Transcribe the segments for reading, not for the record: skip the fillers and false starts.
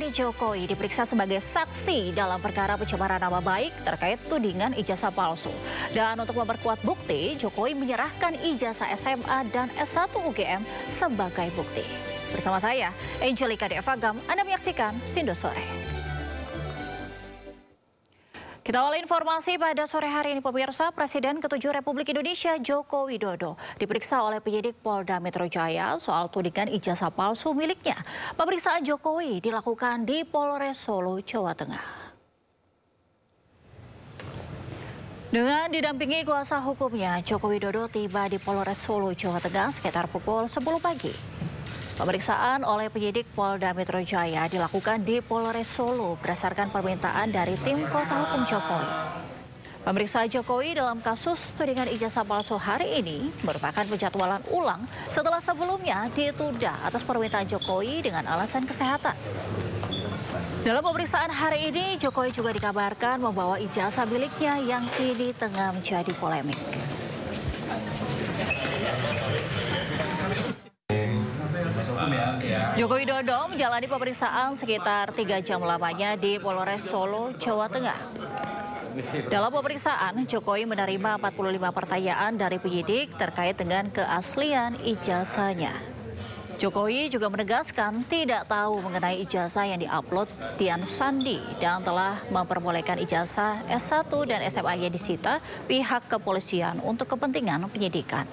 Presiden Jokowi diperiksa sebagai saksi dalam perkara pencemaran nama baik terkait tudingan ijazah palsu. Dan untuk memperkuat bukti, Jokowi menyerahkan ijazah SMA dan S1 UGM sebagai bukti. Bersama saya, Angelika Devagam, Anda menyaksikan Sindo Sore. Kita awali informasi pada sore hari ini, pemirsa. Presiden ke-7 Republik Indonesia Joko Widodo diperiksa oleh penyidik Polda Metro Jaya soal tudingan ijazah palsu miliknya. Pemeriksaan Jokowi dilakukan di Polres Solo, Jawa Tengah. Dengan didampingi kuasa hukumnya, Joko Widodo tiba di Polres Solo, Jawa Tengah sekitar pukul 10 pagi. Pemeriksaan oleh penyidik Polda Metro Jaya dilakukan di Polres Solo berdasarkan permintaan dari tim kuasa hukum Jokowi. Pemeriksaan Jokowi dalam kasus tudingan ijazah palsu hari ini merupakan penjadwalan ulang setelah sebelumnya ditunda atas permintaan Jokowi dengan alasan kesehatan. Dalam pemeriksaan hari ini, Jokowi juga dikabarkan membawa ijazah miliknya yang kini tengah menjadi polemik. Joko Widodo menjalani pemeriksaan sekitar 3 jam lamanya di Polres Solo, Jawa Tengah. Dalam pemeriksaan, Jokowi menerima 45 pertanyaan dari penyidik terkait dengan keaslian ijazahnya. Jokowi juga menegaskan tidak tahu mengenai ijazah yang diupload Dian Sandi dan telah memperbolehkan ijazah S1 dan SMA-nya disita pihak kepolisian untuk kepentingan penyidikan.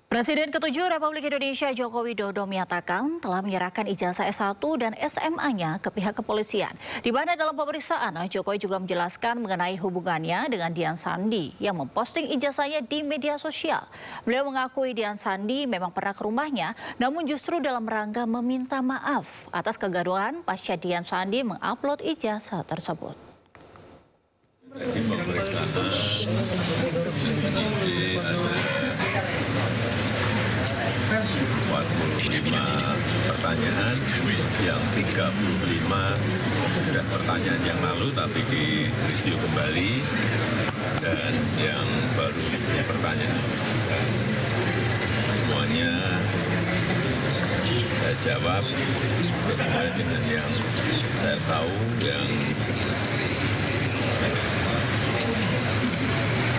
Presiden ke-7 Republik Indonesia Joko Widodo menyatakan telah menyerahkan ijazah S1 dan SMA-nya ke pihak kepolisian. Di mana dalam pemeriksaan, Jokowi juga menjelaskan mengenai hubungannya dengan Dian Sandi yang memposting ijazahnya di media sosial. Beliau mengakui Dian Sandi memang pernah ke rumahnya, namun justru dalam rangka meminta maaf atas kegaduhan pasca Dian Sandi mengupload ijazah tersebut. Di pemeriksaan ada 45 pertanyaan, yang 35 sudah pertanyaan yang lalu tapi direview kembali, dan yang baru 10 pertanyaan. Dan semuanya saya jawab sesuai dengan yang saya tahu, yang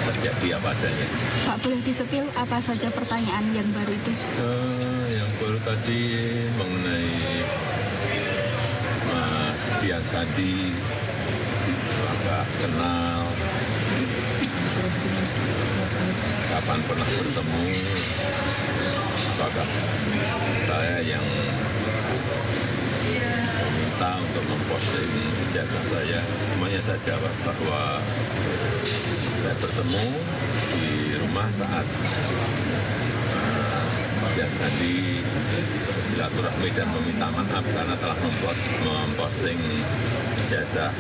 terjadi apa adanya. Pak, boleh disepil apa saja pertanyaan yang baru itu? Yang baru tadi mengenai Mas Dian Sandi, apakah kenal, kapan pernah bertemu, apakah saya yang meminta untuk memposting ijazah saya. Semuanya saya jawab bahwa saya bertemu di rumah saat Dian Sandi bersilaturahmi dan meminta maaf karena telah memposting ijazah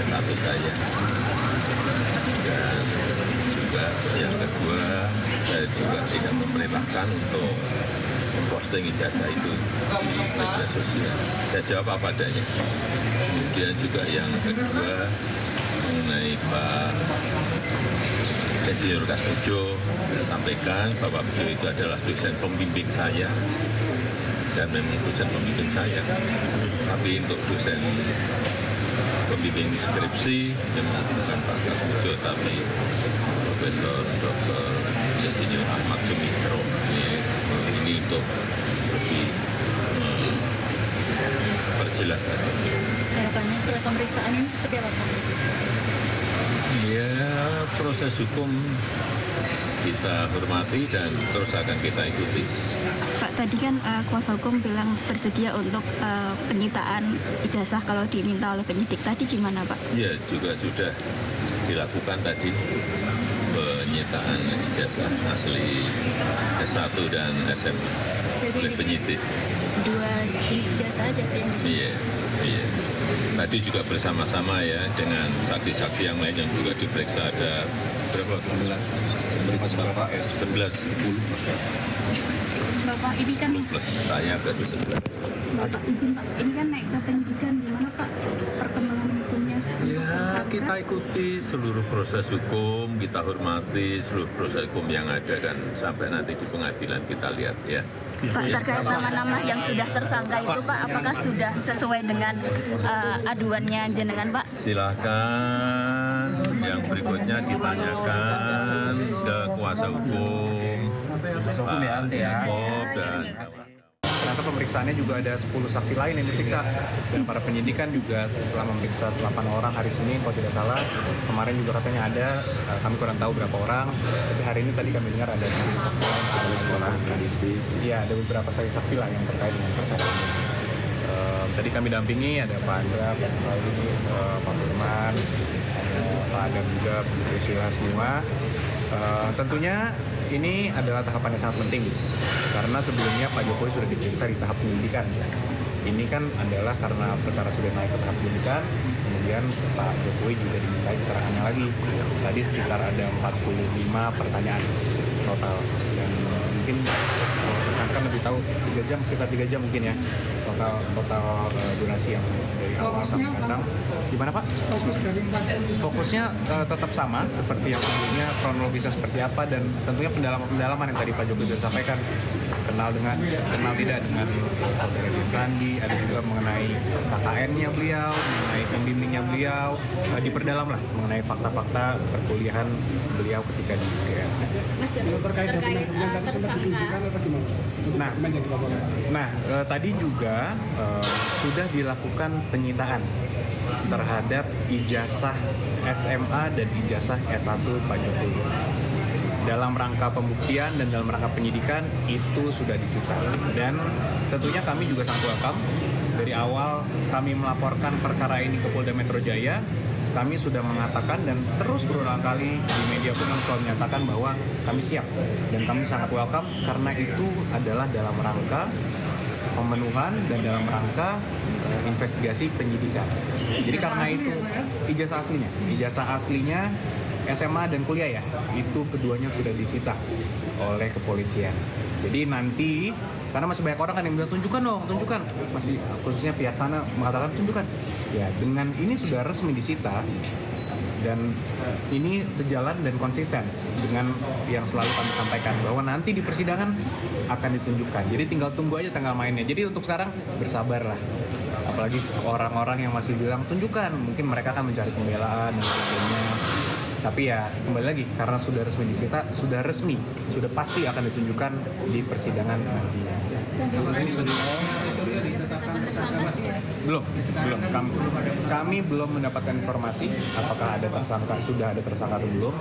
S1 saya. Dan juga yang kedua, saya juga tidak memerintahkan untuk memposting ijazah itu di media sosial. Saya jawab apa adanya. Kemudian juga yang kedua, mengenai Pak Insinyur Kasmujo, saya sampaikan bahwa beliau itu adalah dosen pembimbing saya, dan memang dosen pembimbing saya. Tapi untuk dosen pembimbing skripsi memang bukan Pak Kasmujo, tapi Profesor Dr. Insinyur Ahmad Sumitro. Ini untuk lebih perjelas saja. Harapannya setelah pemeriksaan ini seperti apa, Pak? Ya, proses hukum kita hormati dan terus akan kita ikuti. Pak, tadi kan kuasa hukum bilang bersedia untuk penyitaan ijazah kalau diminta oleh penyidik. Tadi gimana, Pak? Ya, juga sudah dilakukan tadi penyitaan ijazah asli S1 dan SMA oleh penyidik. Dua jenis ijazah aja yang disini? Iya. Tadi juga bersama-sama ya dengan saksi-saksi yang lain yang juga diperiksa, ada berapa? 11. Bapak, ini kan plus saya berarti 11. Bapak izin, Pak, ini kan naik ke penyidikan, gimana Pak perkembangan hukumnya? Ya, kita kita ikuti seluruh proses hukum, kita hormati seluruh proses hukum yang ada, dan sampai nanti di pengadilan kita lihat ya. Pak, terkait nama-nama yang sudah tersangka itu Pak, apakah sudah sesuai dengan aduannya jenengan Pak? Silahkan yang berikutnya ditanyakan ke kuasa hukum, Pak Bob dan ternyata pemeriksaannya juga ada 10 saksi lain yang diperiksa, dan para penyidik kan juga setelah memeriksa 8 orang hari Senin kalau tidak salah. Kemarin juga katanya ada, kami kurang tahu berapa orang, tapi hari ini tadi kami dengar ada 10 saksi lain. Iya, ada beberapa saksi lah yang terkait dengan perkara ini. Tadi kami dampingi ada Pak Andra, Pak Fahmi, Pak Firman, Pak Adam juga, Bu Sila semua. Tentunya ini adalah tahapan yang sangat penting karena sebelumnya Pak Jokowi sudah diperiksa di tahap penyidikan. Ini kan adalah karena perkara sudah naik ke tahap penyidikan, kemudian Pak Jokowi juga dimintai keterangannya lagi. Tadi sekitar ada 45 pertanyaan total, dan mungkin rekan-rekan lebih tahu 3 jam, sekitar 3 jam mungkin ya total durasi yang dari awal sampai sekarang. Gimana Pak? Fokusnya tetap sama seperti yang sebelumnya, kronologisnya seperti apa, dan tentunya pendalaman yang tadi Pak Jokowi sudah sampaikan, kenal tidak dengan saudara Dian Sandi, ada juga mengenai KKN-nya beliau, mengenai pembimbingnya beliau, diperdalam lah mengenai fakta-fakta perkuliahan beliau ketika di UGM. Terkait dengan tadi sempat ditunjukkan atau gimana? Tadi juga sudah dilakukan penyitaan terhadap ijazah SMA dan ijazah S1 Pak Jokowi. Dalam rangka pembuktian dan dalam rangka penyidikan itu sudah disita, dan tentunya kami juga sangat welcome. Dari awal kami melaporkan perkara ini ke Polda Metro Jaya, kami sudah mengatakan dan terus berulang kali di media pun kami selalu menyatakan bahwa kami siap dan kami sangat welcome, karena itu adalah dalam rangka pemenuhan dan dalam rangka investigasi penyidikan. Jadi karena itu ijazah aslinya SMA dan kuliah ya, itu keduanya sudah disita oleh kepolisian. Jadi nanti, karena masih banyak orang kan yang bilang tunjukkan, masih khususnya pihak sana mengatakan tunjukkan. Ya, dengan ini sudah resmi disita, dan ini sejalan dan konsisten dengan yang selalu kami sampaikan bahwa nanti di persidangan akan ditunjukkan. Jadi tinggal tunggu aja tanggal mainnya. Jadi untuk sekarang bersabarlah. Apalagi orang-orang yang masih bilang tunjukkan, mungkin mereka akan mencari pembelaan dan sebagainya. Tapi ya kembali lagi, karena sudah resmi disita, sudah resmi, sudah pasti akan ditunjukkan di persidangan nanti. Belum. Kami belum mendapatkan informasi apakah ada tersangka, sudah ada tersangka atau belum.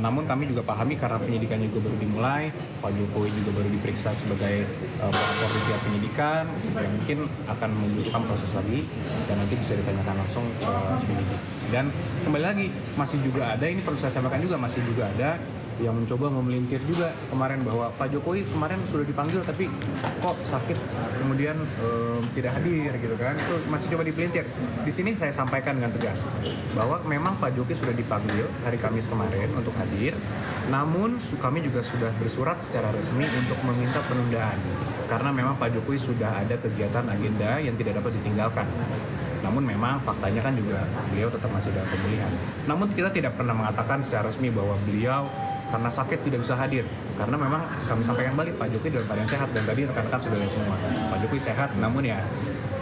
Namun kami juga pahami karena penyidikannya juga baru dimulai, Pak Jokowi juga baru diperiksa sebagai pelapor di pihak penyidikan, yang mungkin akan membutuhkan proses lagi dan nanti bisa ditanyakan langsung ke penyidik. Dan kembali lagi, masih juga ada, ini perlu saya sampaikan juga, masih juga ada yang mencoba memelintir juga kemarin bahwa Pak Jokowi kemarin sudah dipanggil tapi kok sakit kemudian tidak hadir gitu kan, itu masih coba dipelintir. Di sini saya sampaikan dengan tegas bahwa memang Pak Jokowi sudah dipanggil hari Kamis kemarin untuk hadir, namun kami juga sudah bersurat secara resmi untuk meminta penundaan karena memang Pak Jokowi sudah ada kegiatan agenda yang tidak dapat ditinggalkan. Namun memang faktanya kan juga beliau tetap masih dalam pemulihan. Namun kita tidak pernah mengatakan secara resmi bahwa beliau karena sakit tidak bisa hadir, karena memang kami sampaikan balik Pak Jokowi dalam keadaan sehat, dan tadi rekan-rekan sudah lihat semua Pak Jokowi sehat, namun ya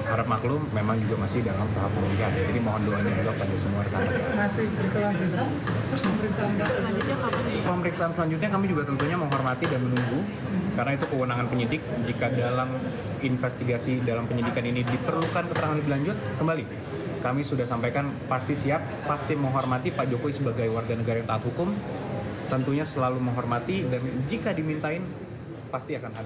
harap maklum memang juga masih dalam tahap pemulihan. Jadi mohon doanya juga pada semua rekan-rekan. Masih berkelanjutan Pemeriksaan selanjutnya kami juga tentunya menghormati dan menunggu, karena itu kewenangan penyidik. Jika dalam investigasi dalam penyidikan ini diperlukan keterangan lebih lanjut, kembali kami sudah sampaikan pasti siap, pasti menghormati Pak Jokowi sebagai warga negara yang taat hukum, tentunya selalu menghormati, dan jika dimintain pasti akan hadir.